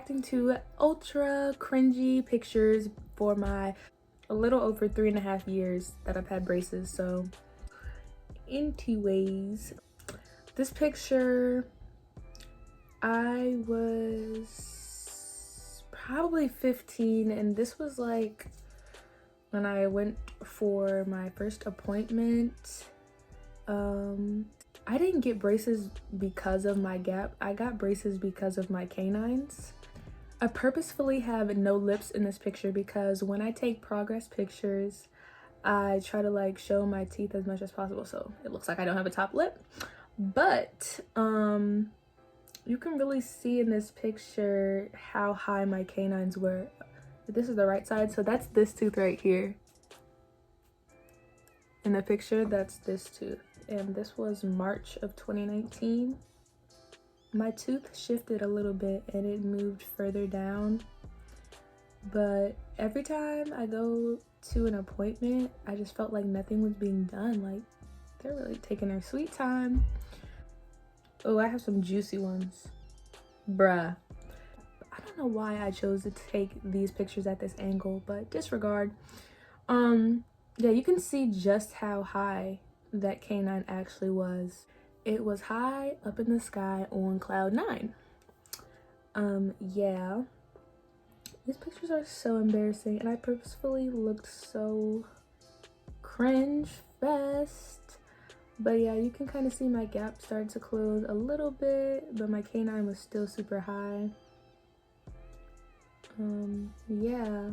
reacting to ultra cringy pictures for my a little over 3.5 years that I've had braces. So anyways, this picture, I was probably 15, and this was like when I went for my first appointment. I didn't get braces because of my gap. I got braces because of my canines. I purposefully have no lips in this picture because when I take progress pictures, I try to like show my teeth as much as possible, so it looks like I don't have a top lip. But you can really see in this picture how high my canines were. This is the right side, so that's this tooth right here. In the picture, that's this tooth, and this was March of 2019. My tooth shifted a little bit and it moved further down, but every time I go to an appointment, I just felt like nothing was being done. Like, they're really taking their sweet time. Oh, I have some juicy ones. Bruh. I don't know why I chose to take these pictures at this angle, but disregard. Yeah, you can see just how high that canine actually was. It was high up in the sky on cloud 9. Yeah. These pictures are so embarrassing, and I purposefully looked so cringe fest. But yeah, you can kind of see my gap started to close a little bit, but my canine was still super high. Yeah.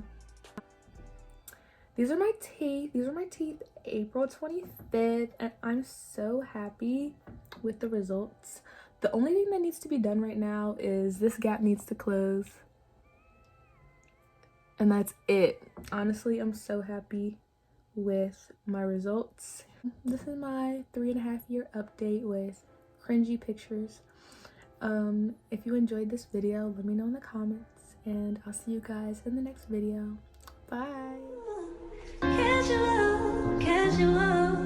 These are my teeth. These are my teeth April 25th, and I'm so happy with the results. The only thing that needs to be done right now is this gap needs to close. And that's it. Honestly, I'm so happy with my results. This is my 3.5-year update with cringy pictures. If you enjoyed this video, let me know in the comments, and I'll see you guys in the next video. Bye. Casual, casual,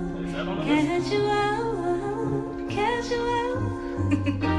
casual, casual.